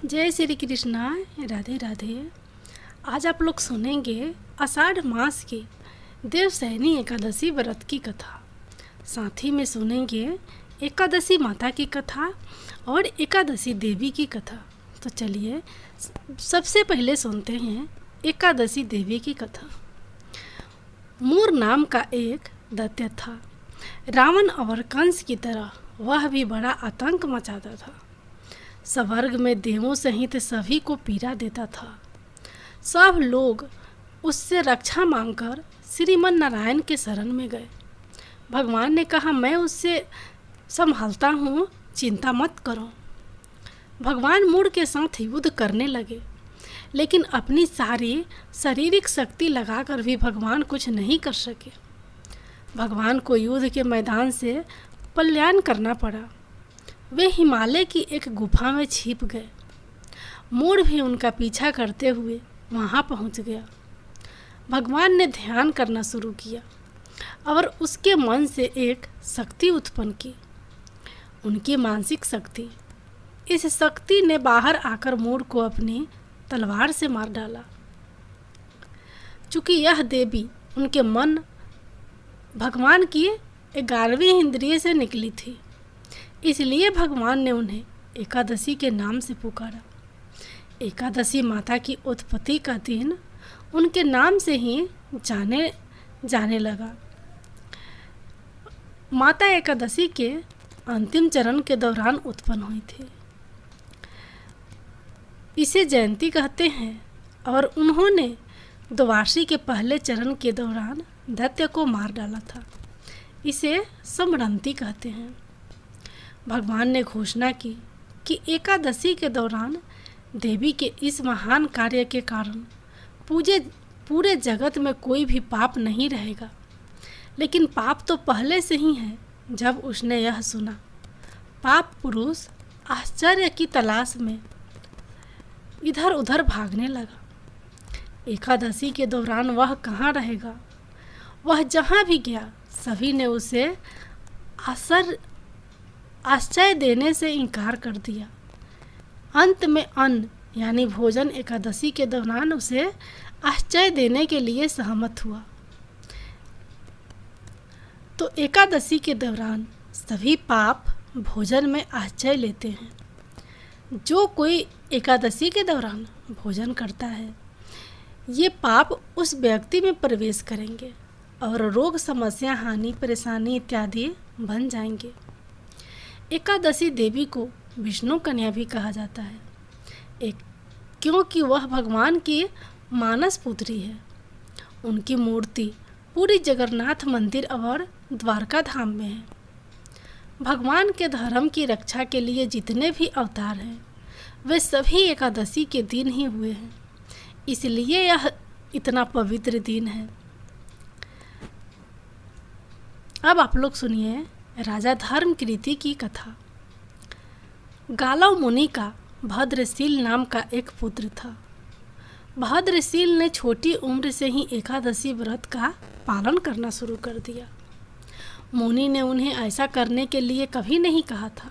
जय श्री कृष्णा। राधे राधे। आज आप लोग सुनेंगे आषाढ़ मास की देवशयनी एकादशी व्रत की कथा। साथ ही में सुनेंगे एकादशी माता की कथा और एकादशी देवी की कथा। तो चलिए सबसे पहले सुनते हैं एकादशी देवी की कथा। मूर नाम का एक दैत्य था। रावण और कंस की तरह वह भी बड़ा आतंक मचाता था। स्वर्ग में देवों सहित सभी को पीड़ा देता था। सब लोग उससे रक्षा मांगकर श्रीमन नारायण के शरण में गए। भगवान ने कहा, मैं उससे संभालता हूँ, चिंता मत करो। भगवान मूढ़ के साथ युद्ध करने लगे, लेकिन अपनी सारी शारीरिक शक्ति लगाकर भी भगवान कुछ नहीं कर सके। भगवान को युद्ध के मैदान से पलायन करना पड़ा। वे हिमालय की एक गुफा में छिप गए। मूढ़ भी उनका पीछा करते हुए वहाँ पहुँच गया। भगवान ने ध्यान करना शुरू किया और उसके मन से एक शक्ति उत्पन्न की, उनकी मानसिक शक्ति। इस शक्ति ने बाहर आकर मूढ़ को अपनी तलवार से मार डाला। चूँकि यह देवी उनके मन भगवान की 11वीं इंद्रिय से निकली थी, इसलिए भगवान ने उन्हें एकादशी के नाम से पुकारा। एकादशी माता की उत्पत्ति का दिन उनके नाम से ही जाने लगा। माता एकादशी के अंतिम चरण के दौरान उत्पन्न हुई थी। इसे जयंती कहते हैं और उन्होंने द्वादशी के पहले चरण के दौरान दैत्य को मार डाला था। इसे समरंती कहते हैं। भगवान ने घोषणा की कि एकादशी के दौरान देवी के इस महान कार्य के कारण पूरे जगत में कोई भी पाप नहीं रहेगा। लेकिन पाप तो पहले से ही है। जब उसने यह सुना, पाप पुरुष आश्चर्य की तलाश में इधर उधर भागने लगा। एकादशी के दौरान वह कहाँ रहेगा? वह जहाँ भी गया सभी ने उसे आश्चर्य देने से इनकार कर दिया। अंत में अन्न यानी भोजन एकादशी के दौरान उसे आश्चर्य देने के लिए सहमत हुआ। तो एकादशी के दौरान सभी पाप भोजन में आश्चर्य लेते हैं। जो कोई एकादशी के दौरान भोजन करता है, ये पाप उस व्यक्ति में प्रवेश करेंगे और रोग, समस्या, हानि, परेशानी इत्यादि बन जाएंगे। एकादशी देवी को विष्णु कन्या भी कहा जाता है, क्योंकि वह भगवान की मानस पुत्री है। उनकी मूर्ति पूरी जगन्नाथ मंदिर और द्वारका धाम में है। भगवान के धर्म की रक्षा के लिए जितने भी अवतार हैं, वे सभी एकादशी के दिन ही हुए हैं, इसलिए यह इतना पवित्र दिन है। अब आप लोग सुनिए राजा धर्मकीर्ति की कथा। गालव मुनि का भद्रशील नाम का एक पुत्र था। भद्रशील ने छोटी उम्र से ही एकादशी व्रत का पालन करना शुरू कर दिया। मुनि ने उन्हें ऐसा करने के लिए कभी नहीं कहा था।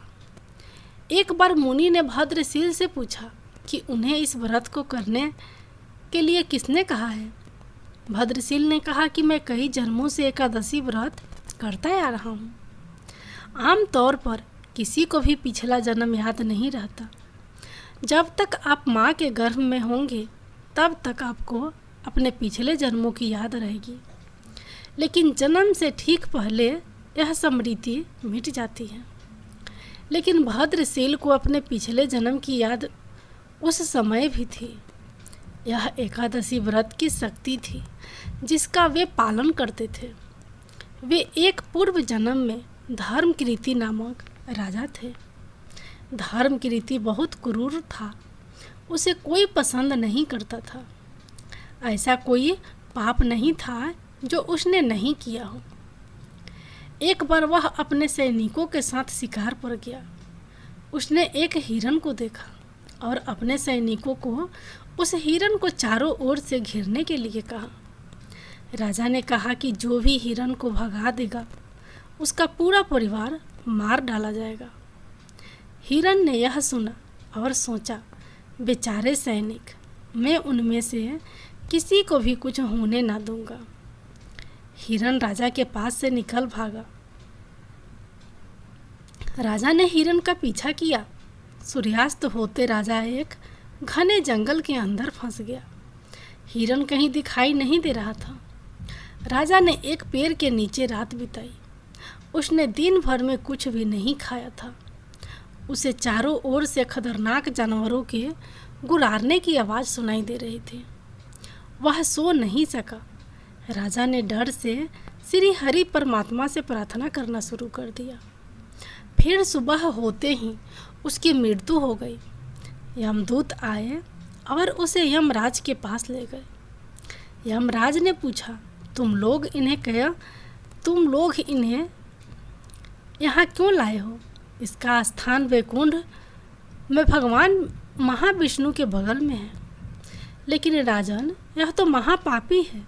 एक बार मुनि ने भद्रशील से पूछा कि उन्हें इस व्रत को करने के लिए किसने कहा है। भद्रशील ने कहा कि मैं कई जन्मों से एकादशी व्रत करता आ रहा हूँ। आम तौर पर किसी को भी पिछला जन्म याद नहीं रहता। जब तक आप माँ के गर्भ में होंगे तब तक आपको अपने पिछले जन्मों की याद रहेगी, लेकिन जन्म से ठीक पहले यह स्मृति मिट जाती है। लेकिन भद्रशील को अपने पिछले जन्म की याद उस समय भी थी। यह एकादशी व्रत की शक्ति थी जिसका वे पालन करते थे। वे एक पूर्व जन्म में धर्मकीर्ति नामक राजा थे। धर्मकीर्ति बहुत क्रूर था। उसे कोई पसंद नहीं करता था। ऐसा कोई पाप नहीं था जो उसने नहीं किया हो। एक बार वह अपने सैनिकों के साथ शिकार पर गया। उसने एक हिरन को देखा और अपने सैनिकों को उस हिरन को चारों ओर से घेरने के लिए कहा। राजा ने कहा कि जो भी हिरन को भगा देगा उसका पूरा परिवार मार डाला जाएगा। हिरन ने यह सुना और सोचा बेचारे सैनिक, मैं उनमें से किसी को भी कुछ होने ना दूंगा। हिरण राजा के पास से निकल भागा। राजा ने हिरण का पीछा किया। सूर्यास्त होते राजा एक घने जंगल के अंदर फंस गया। हिरण कहीं दिखाई नहीं दे रहा था। राजा ने एक पेड़ के नीचे रात बिताई। उसने दिन भर में कुछ भी नहीं खाया था। उसे चारों ओर से खतरनाक जानवरों के गुर्राने की आवाज़ सुनाई दे रही थी। वह सो नहीं सका। राजा ने डर से श्री हरि परमात्मा से प्रार्थना करना शुरू कर दिया। फिर सुबह होते ही उसकी मृत्यु हो गई। यमदूत आए और उसे यमराज के पास ले गए। यमराज ने पूछा, तुम लोग इन्हें यहाँ क्यों लाए हो? इसका स्थान वैकुंठ में भगवान महाविष्णु के बगल में है। लेकिन राजन, यह तो महापापी है।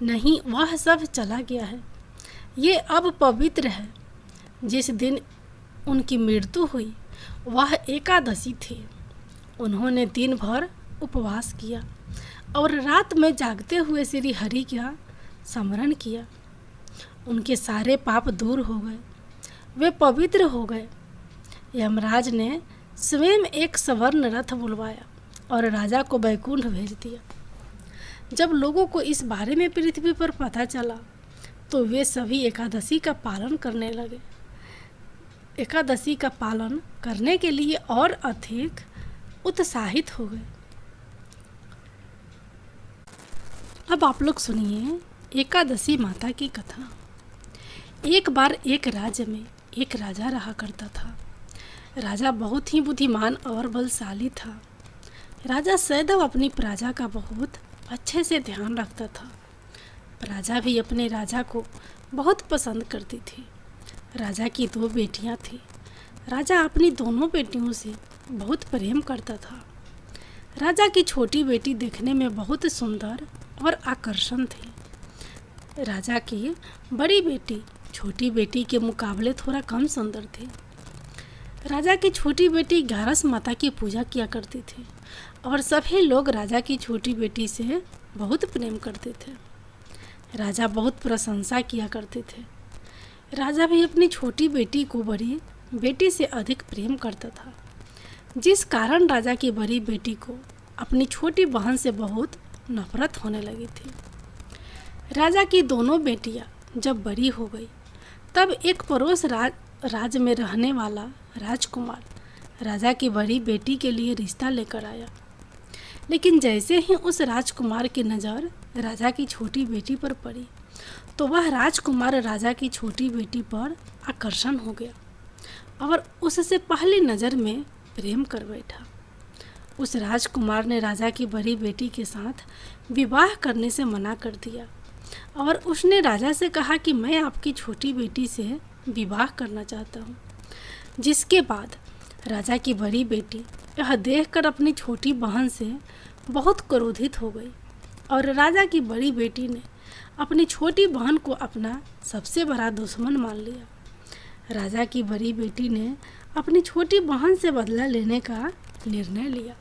नहीं, वह सब चला गया है। ये अब पवित्र है। जिस दिन उनकी मृत्यु हुई वह एकादशी थी। उन्होंने दिन भर उपवास किया और रात में जागते हुए श्री हरि का स्मरण किया। उनके सारे पाप दूर हो गए, वे पवित्र हो गए। यमराज ने स्वयं एक स्वर्ण रथ बुलवाया और राजा को वैकुंठ भेज दिया। जब लोगों को इस बारे में पृथ्वी पर पता चला तो वे सभी एकादशी का पालन करने लगे। एकादशी का पालन करने के लिए और अधिक उत्साहित हो गए। अब आप लोग सुनिए एकादशी माता की कथा। एक बार एक राज्य में एक राजा रहा करता था। राजा बहुत ही बुद्धिमान और बलशाली था। राजा सदैव अपनी प्रजा का बहुत अच्छे से ध्यान रखता था। प्रजा भी अपने राजा को बहुत पसंद करती थी। राजा की 2 बेटियां थीं। राजा अपनी दोनों बेटियों से बहुत प्रेम करता था। राजा की छोटी बेटी देखने में बहुत सुंदर और आकर्षण थी। राजा की बड़ी बेटी छोटी बेटी के मुकाबले थोड़ा कम सुंदर थी। राजा की छोटी बेटी ग्यारस माता की पूजा किया करती थी और सभी लोग राजा की छोटी बेटी से बहुत प्रेम करते थे। राजा बहुत प्रशंसा किया करते थे। राजा भी अपनी छोटी बेटी को बड़ी बेटी से अधिक प्रेम करता था, जिस कारण राजा की बड़ी बेटी को अपनी छोटी बहन से बहुत नफरत होने लगी थी। राजा की दोनों बेटियां जब बड़ी हो गई तब एक पड़ोस राज्य में रहने वाला राजकुमार राजा की बड़ी बेटी के लिए रिश्ता लेकर आया। लेकिन जैसे ही उस राजकुमार की नज़र राजा की छोटी बेटी पर पड़ी तो वह राजकुमार राजा की छोटी बेटी पर आकर्षण हो गया और उससे पहली नज़र में प्रेम कर बैठा। उस राजकुमार ने राजा की बड़ी बेटी के साथ विवाह करने से मना कर दिया और उसने राजा से कहा कि मैं आपकी छोटी बेटी से विवाह करना चाहता हूँ। जिसके बाद राजा की बड़ी बेटी यह देखकर अपनी छोटी बहन से बहुत क्रोधित हो गई और राजा की बड़ी बेटी ने अपनी छोटी बहन को अपना सबसे बड़ा दुश्मन मान लिया। राजा की बड़ी बेटी ने अपनी छोटी बहन से बदला लेने का निर्णय लिया,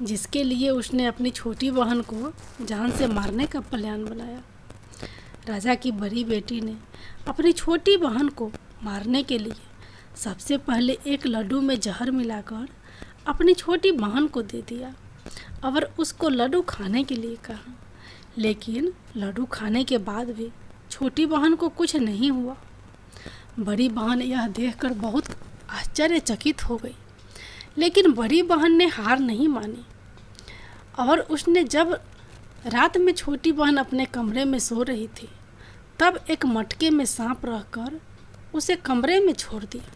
जिसके लिए उसने अपनी छोटी बहन को जान से मारने का प्लान बनाया। राजा की बड़ी बेटी ने अपनी छोटी बहन को मारने के लिए सबसे पहले एक लड्डू में जहर मिलाकर अपनी छोटी बहन को दे दिया और उसको लड्डू खाने के लिए कहा। लेकिन लड्डू खाने के बाद भी छोटी बहन को कुछ नहीं हुआ। बड़ी बहन यह देखकर बहुत आश्चर्यचकित हो गई, लेकिन बड़ी बहन ने हार नहीं मानी और उसने जब रात में छोटी बहन अपने कमरे में सो रही थी तब एक मटके में सांप रखकर उसे कमरे में छोड़ दिया।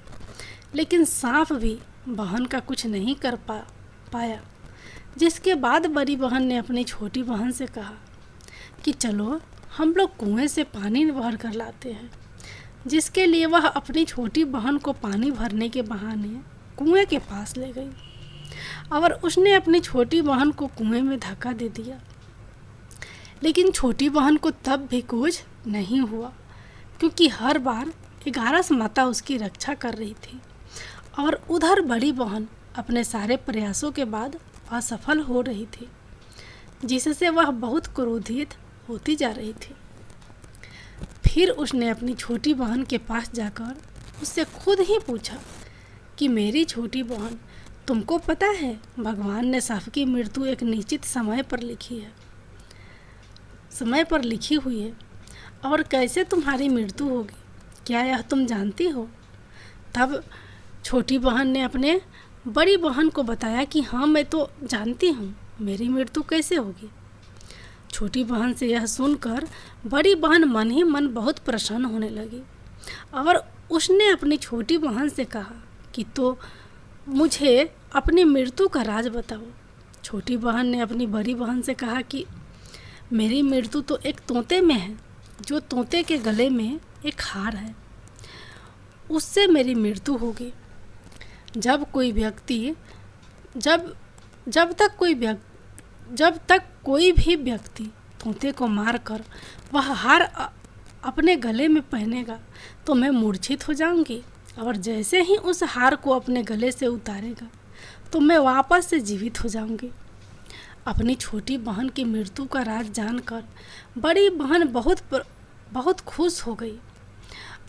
लेकिन सांप भी बहन का कुछ नहीं कर पाया। जिसके बाद बड़ी बहन ने अपनी छोटी बहन से कहा कि चलो हम लोग कुएं से पानी भर कर लाते हैं। जिसके लिए वह अपनी छोटी बहन को पानी भरने के बहाने कुएं के पास ले गई और उसने अपनी छोटी बहन को कुएं में धक्का दे दिया। लेकिन छोटी बहन को तब भी कुछ नहीं हुआ, क्योंकि हर बार 11 माता उसकी रक्षा कर रही थी और उधर बड़ी बहन अपने सारे प्रयासों के बाद असफल हो रही थी, जिससे वह बहुत क्रोधित होती जा रही थी। फिर उसने अपनी छोटी बहन के पास जाकर उससे खुद ही पूछा कि मेरी छोटी बहन, तुमको पता है भगवान ने सबकी मृत्यु एक निश्चित समय पर लिखी हुई है, और कैसे तुम्हारी मृत्यु होगी, क्या यह तुम जानती हो? तब छोटी बहन ने अपने बड़ी बहन को बताया कि हाँ, मैं तो जानती हूँ, मेरी मृत्यु कैसे होगी। छोटी बहन से यह सुनकर बड़ी बहन मन ही मन बहुत प्रसन्न होने लगी और उसने अपनी छोटी बहन से कहा कि तो मुझे अपनी मृत्यु का राज बताओ। छोटी बहन ने अपनी बड़ी बहन से कहा कि मेरी मृत्यु तो एक तोते में है, जो तोते के गले में एक हार है, उससे मेरी मृत्यु होगी। जब तक कोई भी व्यक्ति तोते को मारकर वह हार अपने गले में पहनेगा तो मैं मूर्छित हो जाऊंगी, और जैसे ही उस हार को अपने गले से उतारेगा तो मैं वापस से जीवित हो जाऊंगी। अपनी छोटी बहन की मृत्यु का राज जानकर बड़ी बहन बहुत खुश हो गई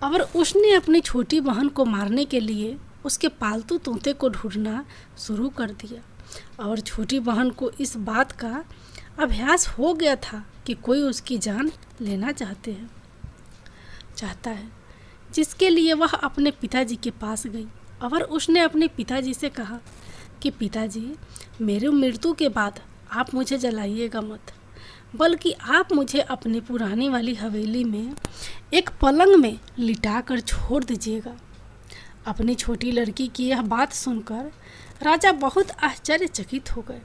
और उसने अपनी छोटी बहन को मारने के लिए उसके पालतू तोते को ढूंढना शुरू कर दिया। और छोटी बहन को इस बात का अभ्यास हो गया था कि कोई उसकी जान लेना चाहता है, जिसके लिए वह अपने पिताजी के पास गई और उसने अपने पिताजी से कहा कि पिताजी, मेरे मृत्यु के बाद आप मुझे जलाइएगा मत, बल्कि आप मुझे अपनी पुरानी वाली हवेली में एक पलंग में लिटा कर छोड़ दीजिएगा। अपनी छोटी लड़की की यह बात सुनकर राजा बहुत आश्चर्यचकित हो गए।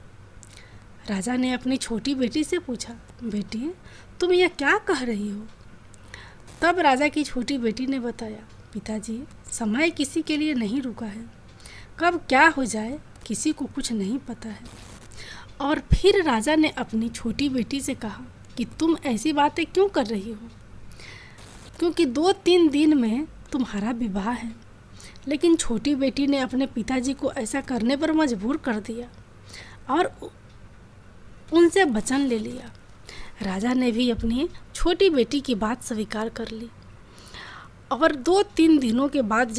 राजा ने अपनी छोटी बेटी से पूछा, बेटी, तुम यह क्या कह रही हो? तब राजा की छोटी बेटी ने बताया, पिताजी, समय किसी के लिए नहीं रुका है, कब क्या हो जाए किसी को कुछ नहीं पता है। और फिर राजा ने अपनी छोटी बेटी से कहा कि तुम ऐसी बातें क्यों कर रही हो, क्योंकि 2-3 दिन में तुम्हारा विवाह है। लेकिन छोटी बेटी ने अपने पिताजी को ऐसा करने पर मजबूर कर दिया और उनसे वचन ले लिया। राजा ने भी अपनी छोटी बेटी की बात स्वीकार कर ली और 2-3 दिनों के बाद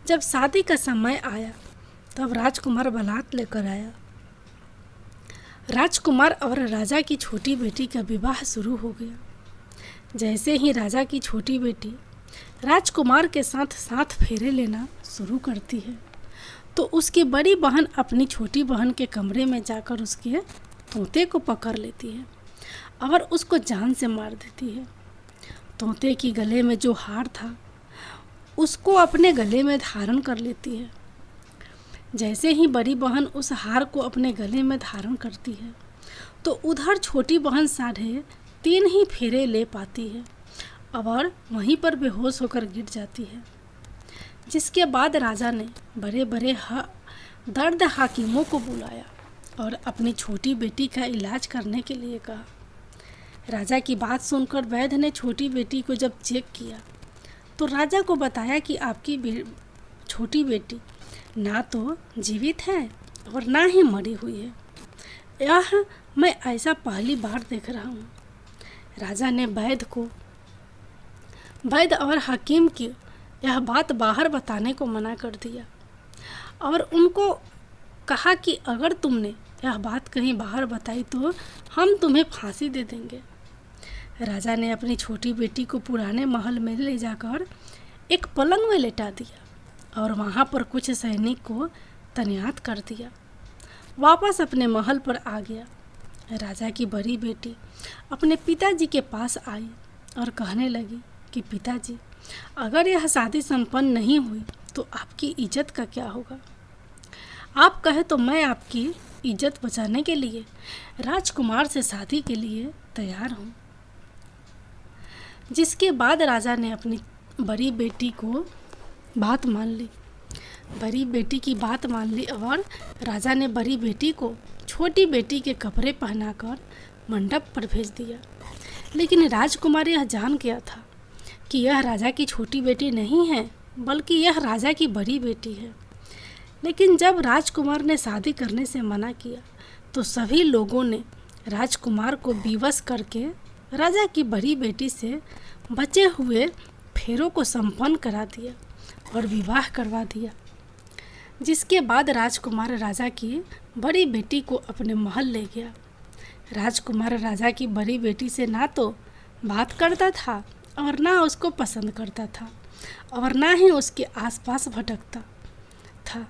जब शादी का समय आया तब राजकुमार बारात लेकर आया। राजकुमार और राजा की छोटी बेटी का विवाह शुरू हो गया। जैसे ही राजा की छोटी बेटी राजकुमार के साथ 7 फेरे लेना शुरू करती है तो उसकी बड़ी बहन अपनी छोटी बहन के कमरे में जाकर उसके तोते को पकड़ लेती है और उसको जान से मार देती है। तोते की गले में जो हार था उसको अपने गले में धारण कर लेती है। जैसे ही बड़ी बहन उस हार को अपने गले में धारण करती है तो उधर छोटी बहन 3.5 ही फेरे ले पाती है और वहीं पर बेहोश होकर गिर जाती है। जिसके बाद राजा ने बड़े बड़े दर्द हाकिमों को बुलाया और अपनी छोटी बेटी का इलाज करने के लिए कहा। राजा की बात सुनकर वैद्य ने छोटी बेटी को जब चेक किया तो राजा को बताया कि आपकी छोटी बेटी ना तो जीवित है और ना ही मरी हुई है। यह मैं ऐसा पहली बार देख रहा हूँ। राजा ने वैद्य और हकीम की यह बात बाहर बताने को मना कर दिया और उनको कहा कि अगर तुमने यह बात कहीं बाहर बताई तो हम तुम्हें फांसी दे देंगे। राजा ने अपनी छोटी बेटी को पुराने महल में ले जाकर एक पलंग में लेटा दिया और वहाँ पर कुछ सैनिक को तैनात कर दिया। वापस अपने महल पर आ गया। राजा की बड़ी बेटी अपने पिताजी के पास आई और कहने लगी कि पिताजी, अगर यह शादी संपन्न नहीं हुई तो आपकी इज्जत का क्या होगा? आप कहे तो मैं आपकी इज्जत बचाने के लिए राजकुमार से शादी के लिए तैयार हूँ। जिसके बाद राजा ने अपनी बड़ी बेटी को बात मान ली। बड़ी बेटी की बात मान ली और राजा ने बड़ी बेटी को छोटी बेटी के कपड़े पहनाकर मंडप पर भेज दिया। लेकिन राजकुमार यह जान गया था कि यह राजा की छोटी बेटी नहीं है बल्कि यह राजा की बड़ी बेटी है। लेकिन जब राजकुमार ने शादी करने से मना किया तो सभी लोगों ने राजकुमार को विवश करके राजा की बड़ी बेटी से बचे हुए फेरों को संपन्न करा दिया और विवाह करवा दिया। जिसके बाद राजकुमार राजा की बड़ी बेटी को अपने महल ले गया। राजकुमार राजा की बड़ी बेटी से ना तो बात करता था और ना उसको पसंद करता था और ना ही उसके आसपास भटकता था।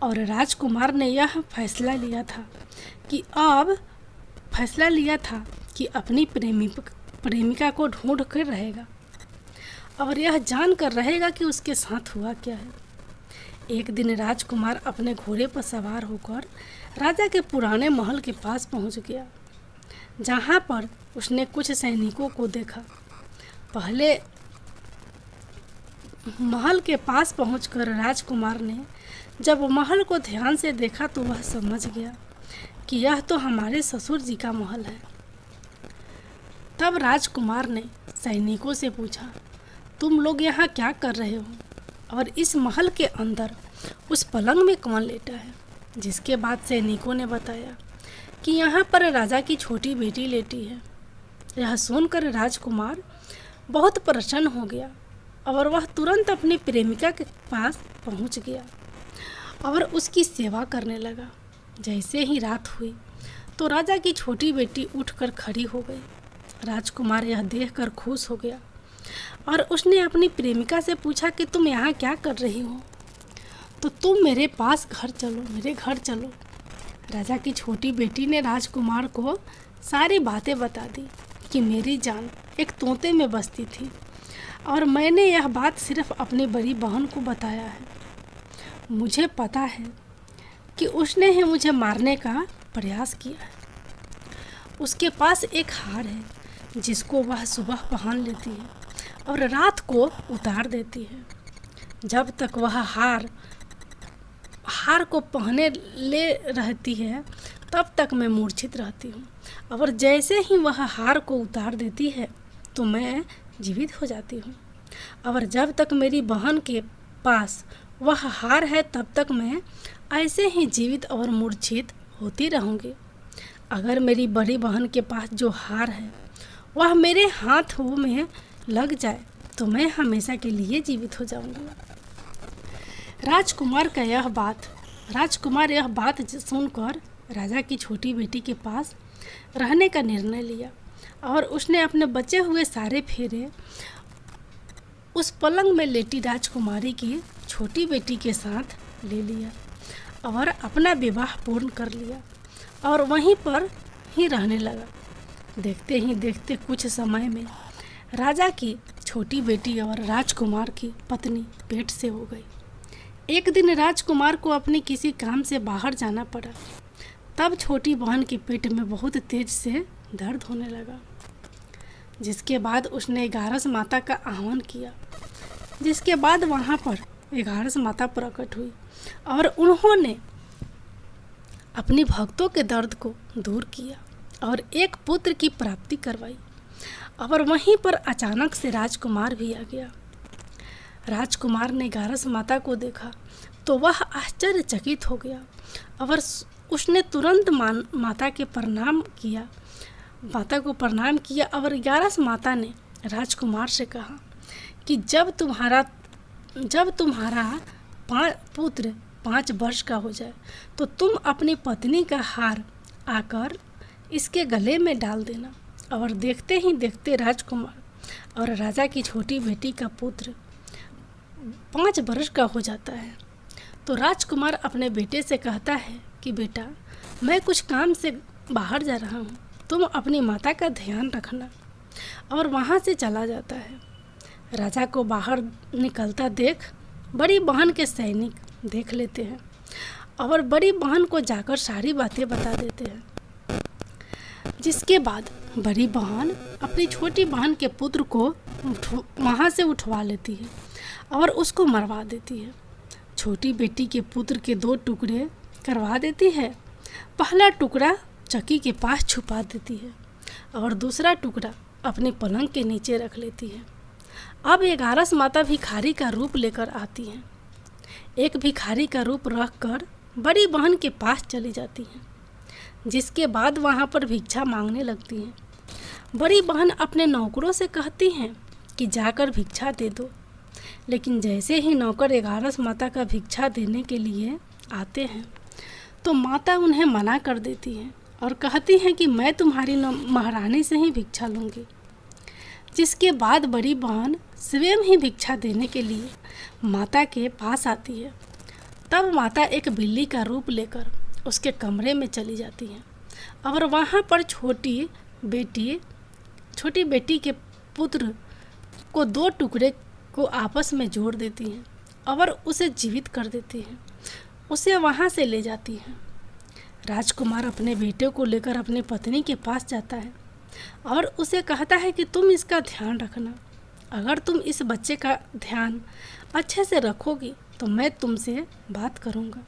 और राजकुमार ने यह फैसला लिया था कि अपनी प्रेमिका को ढूंढ कर रहेगा और यह जानकर रहेगा कि उसके साथ हुआ क्या है। एक दिन राजकुमार अपने घोड़े पर सवार होकर राजा के पुराने महल के पास पहुंच गया, जहां पर उसने कुछ सैनिकों को देखा। पहले महल के पास पहुंचकर राजकुमार ने जब महल को ध्यान से देखा तो वह समझ गया कि यह तो हमारे ससुर जी का महल है। तब राजकुमार ने सैनिकों से पूछा, तुम लोग यहाँ क्या कर रहे हो और इस महल के अंदर उस पलंग में कौन लेटा है? जिसके बाद सैनिकों ने बताया कि यहाँ पर राजा की छोटी बेटी लेटी है। यह सुनकर राजकुमार बहुत प्रसन्न हो गया और वह तुरंत अपनी प्रेमिका के पास पहुँच गया और उसकी सेवा करने लगा। जैसे ही रात हुई तो राजा की छोटी बेटी उठकर खड़ी हो गई। राजकुमार यह देखकर खुश हो गया और उसने अपनी प्रेमिका से पूछा कि तुम यहाँ क्या कर रही हो? तो तुम मेरे पास मेरे घर चलो। राजा की छोटी बेटी ने राजकुमार को सारी बातें बता दी कि मेरी जान एक तोते में बसती थी और मैंने यह बात सिर्फ अपनी बड़ी बहन को बताया है। मुझे पता है कि उसने ही मुझे मारने का प्रयास किया है। उसके पास एक हार है जिसको वह सुबह पहन लेती है और रात को उतार देती है। जब तक वह हार को पहने ले रहती है तब तक मैं मूर्छित रहती हूँ और जैसे ही वह हार को उतार देती है तो मैं जीवित हो जाती हूँ। और जब तक मेरी बहन के पास वह हार है तब तक मैं ऐसे ही जीवित और मूर्छित होती रहूँगी। अगर मेरी बड़ी बहन के पास जो हार है वह मेरे हाथों में लग जाए तो मैं हमेशा के लिए जीवित हो जाऊँगी। राजकुमार यह बात सुनकर राजा की छोटी बेटी के पास रहने का निर्णय लिया और उसने अपने बचे हुए सारे फेरे उस पलंग में लेटी राजकुमारी की छोटी बेटी के साथ ले लिया और अपना विवाह पूर्ण कर लिया और वहीं पर ही रहने लगा। देखते ही देखते कुछ समय में राजा की छोटी बेटी और राजकुमार की पत्नी पेट से हो गई। एक दिन राजकुमार को अपने किसी काम से बाहर जाना पड़ा। तब छोटी बहन के पेट में बहुत तेज से दर्द होने लगा। जिसके बाद उसने 11 माता का आह्वान किया। जिसके बाद वहाँ पर 11 माता प्रकट हुई और उन्होंने अपनी भक्तों के दर्द को दूर किया और एक पुत्र की प्राप्ति करवाई। और वहीं पर अचानक से राजकुमार भी आ गया। राजकुमार ने 11 माता को देखा तो वह आश्चर्यचकित हो गया और उसने तुरंत माता को प्रणाम किया और 11 माता ने राजकुमार से कहा कि जब तुम्हारा पुत्र 5 वर्ष का हो जाए तो तुम अपनी पत्नी का हार आकर इसके गले में डाल देना। और देखते ही देखते राजकुमार और राजा की छोटी बेटी का पुत्र 5 वर्ष का हो जाता है। तो राजकुमार अपने बेटे से कहता है कि बेटा, मैं कुछ काम से बाहर जा रहा हूँ, तुम अपनी माता का ध्यान रखना। और वहाँ से चला जाता है। राजा को बाहर निकलता देख बड़ी बहन के सैनिक देख लेते हैं और बड़ी बहन को जाकर सारी बातें बता देते हैं। जिसके बाद बड़ी बहन अपनी छोटी बहन के पुत्र को वहाँ से उठवा लेती है और उसको मरवा देती है। छोटी बेटी के पुत्र के 2 टुकड़े करवा देती है। पहला टुकड़ा चक्की के पास छुपा देती है और दूसरा टुकड़ा अपने पलंग के नीचे रख लेती है। अब 11 माता भिखारी का रूप लेकर आती हैं। एक भिखारी का रूप रखकर बड़ी बहन के पास चली जाती हैं, जिसके बाद वहाँ पर भिक्षा मांगने लगती हैं। बड़ी बहन अपने नौकरों से कहती हैं कि जाकर भिक्षा दे दो, लेकिन जैसे ही नौकर 11 माता का भिक्षा देने के लिए आते हैं तो माता उन्हें मना कर देती हैं और कहती हैं कि मैं तुम्हारी महारानी से ही भिक्षा लूँगी। जिसके बाद बड़ी बहन स्वयं ही भिक्षा देने के लिए माता के पास आती है। तब माता एक बिल्ली का रूप लेकर उसके कमरे में चली जाती हैं और वहाँ पर छोटी बेटी के पुत्र को 2 टुकड़े को आपस में जोड़ देती हैं और उसे जीवित कर देती हैं। उसे वहाँ से ले जाती हैं। राजकुमार अपने बेटे को लेकर अपनी पत्नी के पास जाता है और उसे कहता है कि तुम इसका ध्यान रखना। अगर तुम इस बच्चे का ध्यान अच्छे से रखोगी तो मैं तुमसे बात करूँगा।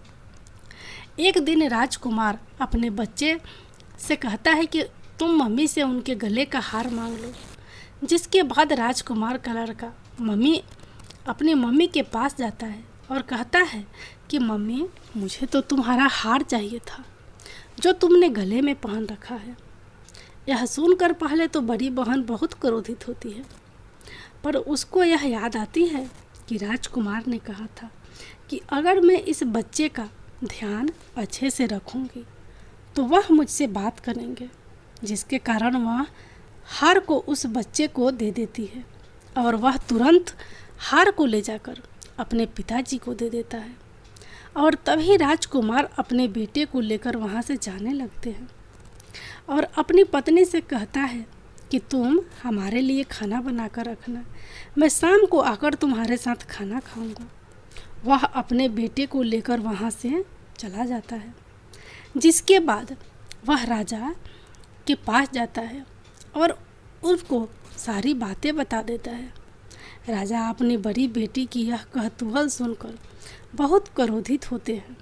एक दिन राजकुमार अपने बच्चे से कहता है कि तुम मम्मी से उनके गले का हार मांग लो। जिसके बाद राजकुमार का लड़का अपनी मम्मी के पास जाता है और कहता है कि मम्मी, मुझे तो तुम्हारा हार चाहिए था जो तुमने गले में पहन रखा है। यह सुनकर पहले तो बड़ी बहन बहुत क्रोधित होती है, पर उसको यह याद आती है कि राजकुमार ने कहा था कि अगर मैं इस बच्चे का ध्यान अच्छे से रखूंगी तो वह मुझसे बात करेंगे, जिसके कारण वह हार को उस बच्चे को दे देती है और वह तुरंत हार को ले जाकर अपने पिताजी को दे देता है। और तभी राजकुमार अपने बेटे को लेकर वहाँ से जाने लगते हैं और अपनी पत्नी से कहता है कि तुम हमारे लिए खाना बनाकर रखना, मैं शाम को आकर तुम्हारे साथ खाना खाऊंगा। वह अपने बेटे को लेकर वहाँ से चला जाता है। जिसके बाद वह राजा के पास जाता है और उसको सारी बातें बता देता है। राजा अपनी बड़ी बेटी की यह कौतूहल सुनकर बहुत क्रोधित होते हैं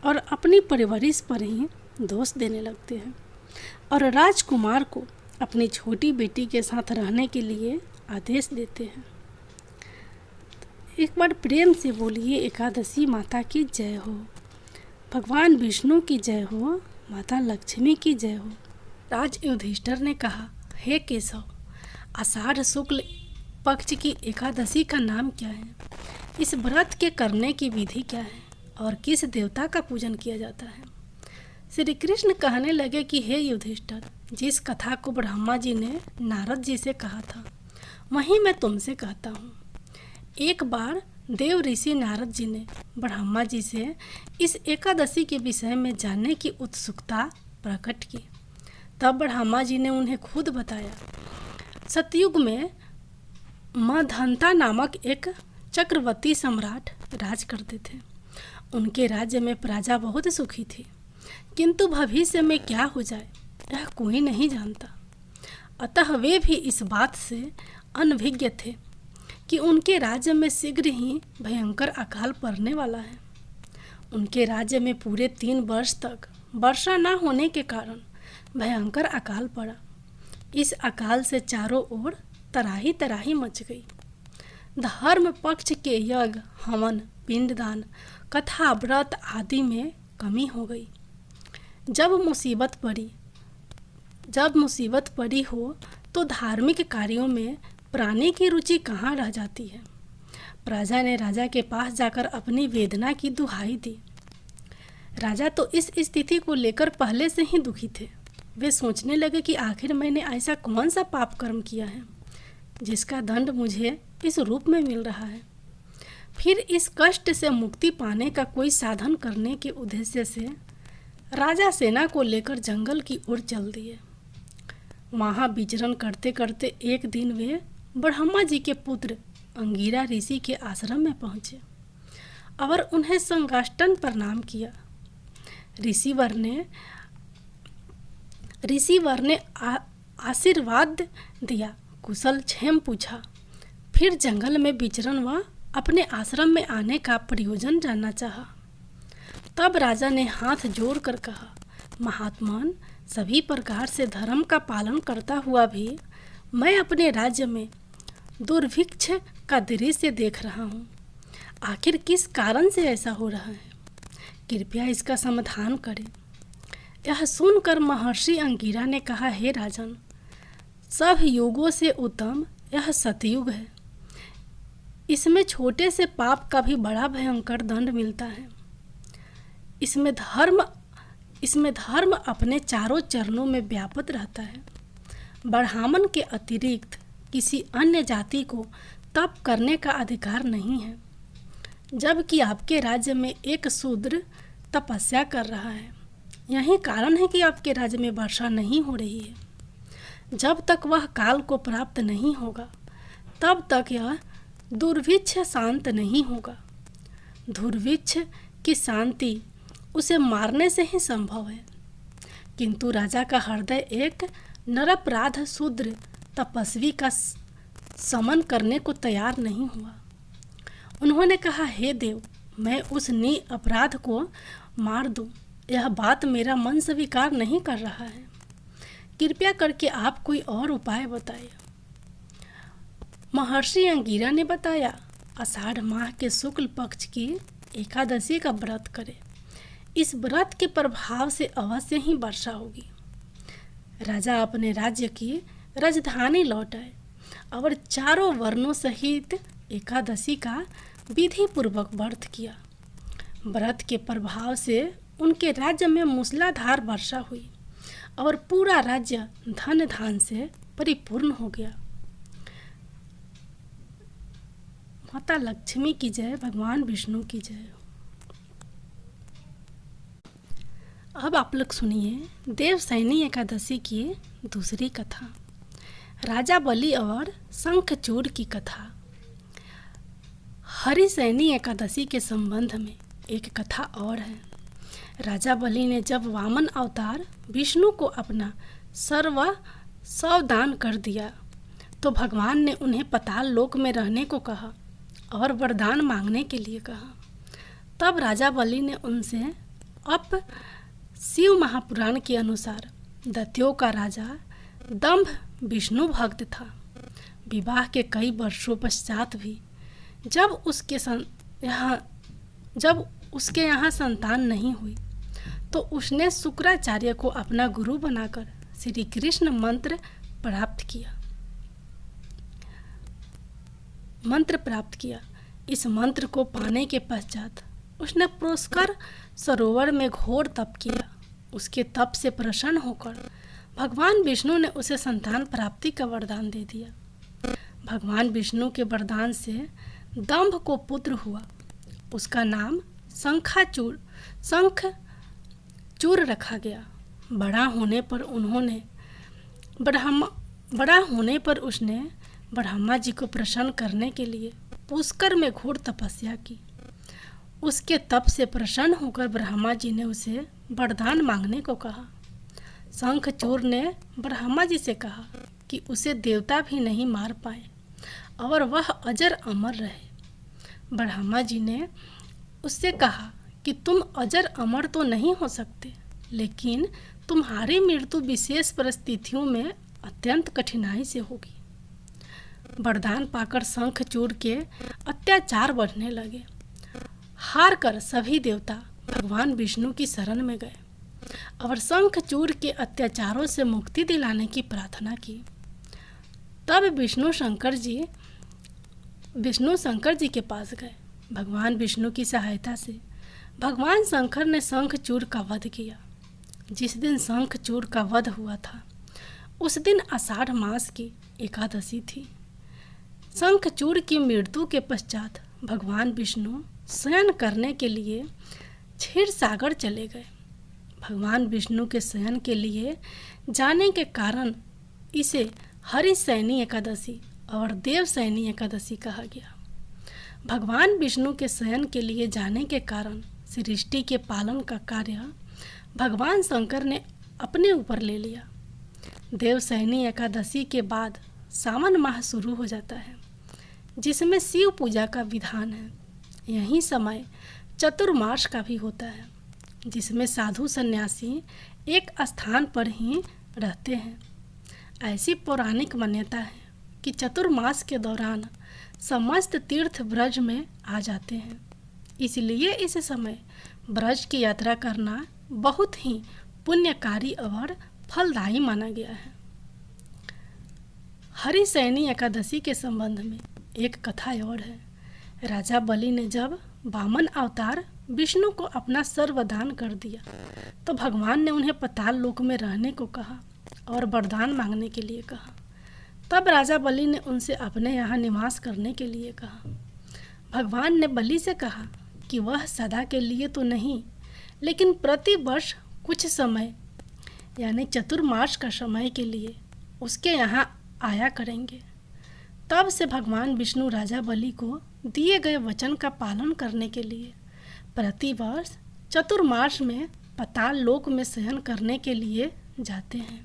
और अपनी परवरिश पर ही दोष देने लगते हैं और राजकुमार को अपनी छोटी बेटी के साथ रहने के लिए आदेश देते हैं। एक बार प्रेम से बोलिए एकादशी माता की जय हो, भगवान विष्णु की जय हो, माता लक्ष्मी की जय हो। राज युधिष्ठिर ने कहा, हे केशव, आषाढ़ शुक्ल पक्ष की एकादशी का नाम क्या है? इस व्रत के करने की विधि क्या है और किस देवता का पूजन किया जाता है? श्री कृष्ण कहने लगे कि हे युधिष्ठिर, जिस कथा को ब्रह्मा जी ने नारद जी से कहा था वहीं मैं तुमसे कहता हूँ। एक बार देव ऋषि नारद जी ने ब्रह्मा जी से इस एकादशी के विषय में जानने की उत्सुकता प्रकट की। तब ब्रह्मा जी ने उन्हें खुद बताया। सतयुग में मधंता नामक एक चक्रवर्ती सम्राट राज करते थे। उनके राज्य में प्रजा बहुत सुखी थी, किंतु भविष्य में क्या हो जाए यह कोई नहीं जानता। अतः वे भी इस बात से अनभिज्ञ थे कि उनके राज्य में शीघ्र ही भयंकर अकाल पड़ने वाला है। उनके राज्य में पूरे 3 वर्ष तक वर्षा न होने के कारण भयंकर अकाल पड़ा। इस अकाल से चारों ओर तराही तराही मच गई। धर्म पक्ष के यज्ञ, हवन, पिंडदान, कथा, व्रत आदि में कमी हो गई। जब मुसीबत पड़ी हो तो धार्मिक कार्यों में प्राणी की रुचि कहाँ रह जाती है। प्रजा ने राजा के पास जाकर अपनी वेदना की दुहाई दी। राजा तो इस स्थिति को लेकर पहले से ही दुखी थे। वे सोचने लगे कि आखिर मैंने ऐसा कौन सा पाप कर्म किया है जिसका दंड मुझे इस रूप में मिल रहा है। फिर इस कष्ट से मुक्ति पाने का कोई साधन करने के उद्देश्य से राजा सेना को लेकर जंगल की ओर चल दिए। वहाँ विचरण करते करते एक दिन वे ब्रह्मा जी के पुत्र अंगिरा ऋषि के आश्रम में पहुँचे और उन्हें संगाष्टन प्रणाम किया। ऋषिवर ने आशीर्वाद दिया, कुशल क्षेम पूछा। फिर जंगल में विचरण व अपने आश्रम में आने का प्रयोजन जानना चाहा। तब राजा ने हाथ जोड़कर कहा, महात्मान, सभी प्रकार से धर्म का पालन करता हुआ भी मैं अपने राज्य में दुर्भिक्ष का दृश्य देख रहा हूँ। आखिर किस कारण से ऐसा हो रहा है? कृपया इसका समाधान करें। यह सुनकर महर्षि अंगिरा ने कहा, हे राजन, सब युगों से उत्तम यह सतयुग है। इसमें छोटे से पाप का भी बड़ा भयंकर दंड मिलता है। इसमें धर्म अपने चारों चरणों में व्याप्त रहता है। ब्राह्मण के अतिरिक्त किसी अन्य जाति को तप करने का अधिकार नहीं है, जबकि आपके राज्य में एक शूद्र तपस्या कर रहा है। यही कारण है कि आपके राज्य में वर्षा नहीं हो रही है। जब तक वह काल को प्राप्त नहीं होगा, तब तक यह दुर्भिक्ष शांत नहीं होगा। दुर्भिक्ष की शांति उसे मारने से ही संभव है। किंतु राजा का हृदय एक निरपराध शूद्र तपस्वी का समन करने को तैयार नहीं हुआ। उन्होंने कहा, हे देव, मैं उस अपराध को मार दूं, यह बात मेरा मन स्वीकार नहीं कर रहा है। कृपया करके आप कोई और उपाय बताइए। महर्षि अंगिरा ने बताया, आषाढ़ माह के शुक्ल पक्ष की एकादशी का व्रत करें। इस व्रत के प्रभाव से अवश्य ही वर्षा होगी। राजा अपने राज्य की राजधानी लौट आए और चारों वर्णों सहित एकादशी का विधि पूर्वक व्रत किया। व्रत के प्रभाव से उनके राज्य में मूसलाधार वर्षा हुई और पूरा राज्य धन धान से परिपूर्ण हो गया। माता लक्ष्मी की जय, भगवान विष्णु की जय। अब आप लोग सुनिए देवसैनी एकादशी की दूसरी कथा, राजा बलि और शंखचूड़ की कथा। हरिसैनी एकादशी के संबंध में एक कथा और है। राजा बलि ने जब वामन अवतार विष्णु को अपना सर्वस्व दान कर दिया, तो भगवान ने उन्हें पाताल लोक में रहने को कहा और वरदान मांगने के लिए कहा। तब राजा बलि ने उनसे शिव महापुराण के अनुसार दैत्यों का राजा दंभ विष्णु भक्त था। विवाह के कई वर्षों पश्चात भी जब उसके यहाँ संतान नहीं हुई, तो उसने शुक्राचार्य को अपना गुरु बनाकर श्री कृष्ण मंत्र प्राप्त किया। इस मंत्र को पाने के पश्चात उसने पुष्कर सरोवर में घोर तप किया। उसके तप से प्रसन्न होकर भगवान विष्णु ने उसे संतान प्राप्ति का वरदान दे दिया। भगवान विष्णु के वरदान से दंभ को पुत्र हुआ। उसका नाम शंखचूड़ रखा गया। बड़ा होने पर उसने ब्रह्मा जी को प्रसन्न करने के लिए पुष्कर में घोर तपस्या की। उसके तप से प्रसन्न होकर ब्रह्मा जी ने उसे वरदान मांगने को कहा। शंखचूड़ ने ब्रह्मा जी से कहा कि उसे देवता भी नहीं मार पाए और वह अजर अमर रहे। ब्रह्मा जी ने उससे कहा कि तुम अजर अमर तो नहीं हो सकते, लेकिन तुम्हारी मृत्यु विशेष परिस्थितियों में अत्यंत कठिनाई से होगी। वरदान पाकर शंखचूड़ के अत्याचार बढ़ने लगे। हार कर सभी देवता भगवान विष्णु की शरण में गए और शंखचूड़ के अत्याचारों से मुक्ति दिलाने की प्रार्थना की। तब विष्णु शंकर जी के पास गए। भगवान विष्णु की सहायता से भगवान शंकर ने शंखचूड़ का वध किया। जिस दिन शंखचूड़ का वध हुआ था, उस दिन आषाढ़ मास की एकादशी थी। शंखचूड़ की मृत्यु के पश्चात भगवान विष्णु शयन करने के लिए क्षीर सागर चले गए। भगवान विष्णु के शयन के लिए जाने के कारण इसे हरिसैनी एकादशी और देवसैनी एकादशी कहा गया। भगवान विष्णु के शयन के लिए जाने के कारण सृष्टि के पालन का कार्य भगवान शंकर ने अपने ऊपर ले लिया। देवसैनी एकादशी के बाद सावन माह शुरू हो जाता है, जिसमें शिव पूजा का विधान है। यही समय चतुर्मास का भी होता है, जिसमें साधु सन्यासी एक स्थान पर ही रहते हैं। ऐसी पौराणिक मान्यता है कि चतुर्मास के दौरान समस्त तीर्थ ब्रज में आ जाते हैं। इसलिए इस समय ब्रज की यात्रा करना बहुत ही पुण्यकारी और फलदायी माना गया है। हरिशयनी एकादशी के संबंध में एक कथा और है। राजा बलि ने जब वामन अवतार विष्णु को अपना सर्वदान कर दिया तो भगवान ने उन्हें पाताल लोक में रहने को कहा और वरदान मांगने के लिए कहा। तब राजा बलि ने उनसे अपने यहाँ निवास करने के लिए कहा। भगवान ने बलि से कहा कि वह सदा के लिए तो नहीं, लेकिन प्रति वर्ष कुछ समय यानी चतुर्मास का समय के लिए उसके यहाँ आया करेंगे। तब से भगवान विष्णु राजा बलि को दिए गए वचन का पालन करने के लिए प्रति वर्ष चतुर्मास में पाताल लोक में शयन करने के लिए जाते हैं।